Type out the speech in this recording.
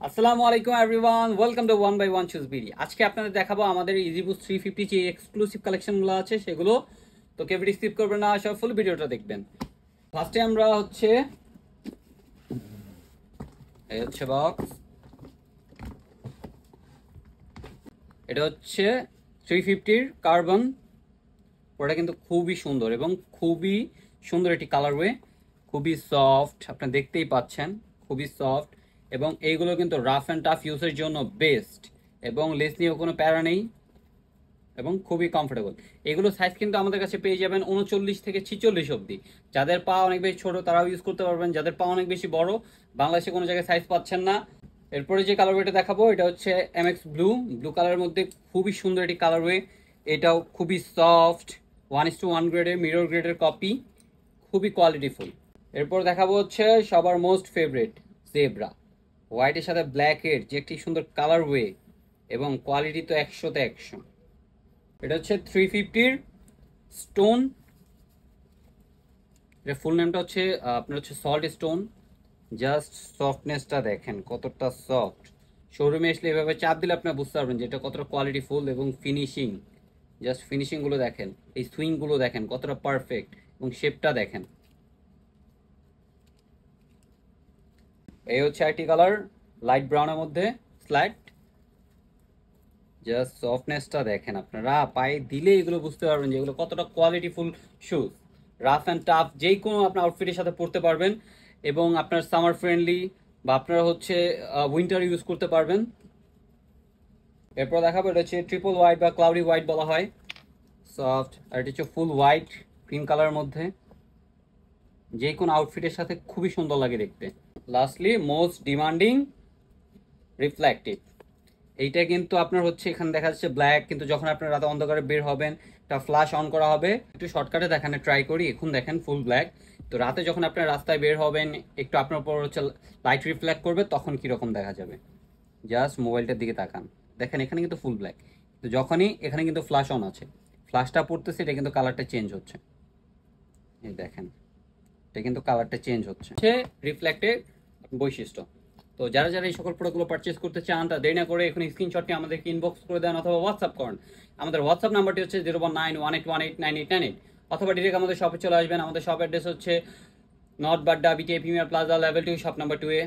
আসসালামু আলাইকুম everyone, welcome to one by one shoes BD. আজকে আপনাদের দেখাবো আমাদের ইজিবুস 350 যে এক্সক্লুসিভ কালেকশনগুলো আছে সেগুলো। তো কেউ ভিডিও স্কিপ করবেন না, সব ফুল ভিডিওটা দেখবেন। ফার্স্টে আমরা হচ্ছে এই হচ্ছে বক্স, এটা হচ্ছে 350-র কার্বন। ওটা কিন্তু খুবই সুন্দর এবং খুবই সুন্দর একটি কালারওয়ে, খুবই সফট, আপনারা দেখতেই পাচ্ছেন খুবই সফট। এবং এইগুলো কিন্তু রাফ অ্যান্ড টাফ ইউজের জন্য বেস্ট, এবং লেস নিয়েও কোনো প্যারা নেই এবং খুবই কমফোর্টেবল। এগুলো সাইজ কিন্তু আমাদের কাছে পেয়ে যাবেন 39 থেকে 46 অবধি। যাদের পা অনেক বেশি ছোট তারাও ইউজ করতে পারবেন, যাদের পা অনেক বেশি বড় বাংলাদেশে কোনো জায়গায় সাইজ পাচ্ছেন না। এরপরে যে কালারওয়েটা দেখাবো এটা হচ্ছে এমএক্স ব্লু। ব্লু কালারের মধ্যে খুবই সুন্দর একটি কালারওয়ে, এটাও খুবই সফট, 1:1 গ্রেডের মিরর গ্রেডের কপি, খুবই কোয়ালিটিফুল। এরপর দেখাবো হচ্ছে সবার মোস্ট ফেভারিট জেব্রা, হোয়াইটের সাথে ব্ল্যাকের যে একটি সুন্দর কালারওয়ে এবং কোয়ালিটি তো 100-তে 100। এটা হচ্ছে 350-র স্টোন, এর ফুল নেমটা হচ্ছে আপনার হচ্ছে সল্ট স্টোন। জাস্ট সফটনেসটা দেখেন কতটা সফট, শোরুমে আসলে এভাবে চাপ দিলে আপনার বুঝতে পারবেন যে এটা কতটা কোয়ালিটি ফুল। এবং ফিনিশিং, জাস্ট ফিনিশিংগুলো দেখেন, এই সুইংগুলো দেখেন কতটা পারফেক্ট, এবং শেপটা দেখেন। এই হচ্ছে আইটি কালার লাইট ব্রাউনের মধ্যে স্লাইড, জাস্ট সফটনেসটা দেখেন, আপনারা পায়ে দিলে এগুলো বুঝতে পারবেন যে এগুলো কতটা কোয়ালিটিফুল শুজ। রাফ অ্যান্ড টাফ যেই কোনো আপনার আউটফিটের সাথে পরতে পারবেন, এবং আপনার সামার ফ্রেন্ডলি বা আপনারা হচ্ছে উইন্টার ইউজ করতে পারবেন। এরপর দেখাবো এটা হচ্ছে ট্রিপল হোয়াইট বা ক্লাউডি হোয়াইট বলা হয়, সফট। আর এটা হচ্ছে ফুল হোয়াইট ক্রিম কালারের মধ্যে, যে কোনো আউটফিটের সাথে খুবই সুন্দর লাগে দেখতে। লাস্টলি মোস্ট ডিমান্ডিং রিফ্লেক্টিভ, এইটা কিন্তু আপনার হচ্ছে এখানে দেখা যাচ্ছে ব্ল্যাক, কিন্তু যখন আপনার রাতে অন্ধকারে বের হবেন একটা ফ্ল্যাশ অন করা হবে। একটু শর্টকাটে দেখানো ট্রাই করি, এখন দেখেন ফুল ব্ল্যাক। তো রাতে যখন আপনার রাস্তায় বের হবেন একটু আপনার উপর হচ্ছে লাইট রিফ্লেক্ট করবে, তখন কিরকম দেখা যাবে। জাস্ট মোবাইলটার দিকে তাকান, দেখেন এখানে কিন্তু ফুল ব্ল্যাক, তো যখনই এখানে কিন্তু ফ্ল্যাশ অন আছে, ফ্ল্যাশটা পড়তেছে, এটা কিন্তু কালারটা চেঞ্জ হচ্ছে। এই দেখেন এটা কিন্তু কালারটা চেঞ্জ হচ্ছে, রিফ্লেক্টের বৈশিষ্ট্য। তো যারা যারা এই সকল প্রোডাক্টগুলো পারচেস করতে চান তা দেরি না করে এখন স্ক্রিনশটটি আমাদেরকে ইনবক্স করে দেন অথবা হোয়াটসঅ্যাপ করেন। আমাদের হোয়াটসঅ্যাপ নাম্বারটি হচ্ছে 01918189898, অথবা ডিরেক্ট আমাদের শপে চলে আসবেন। আমাদের শপ অ্যাড্রেস হচ্ছে north Badda BTA premier plaza level 2 shop number 2 এ।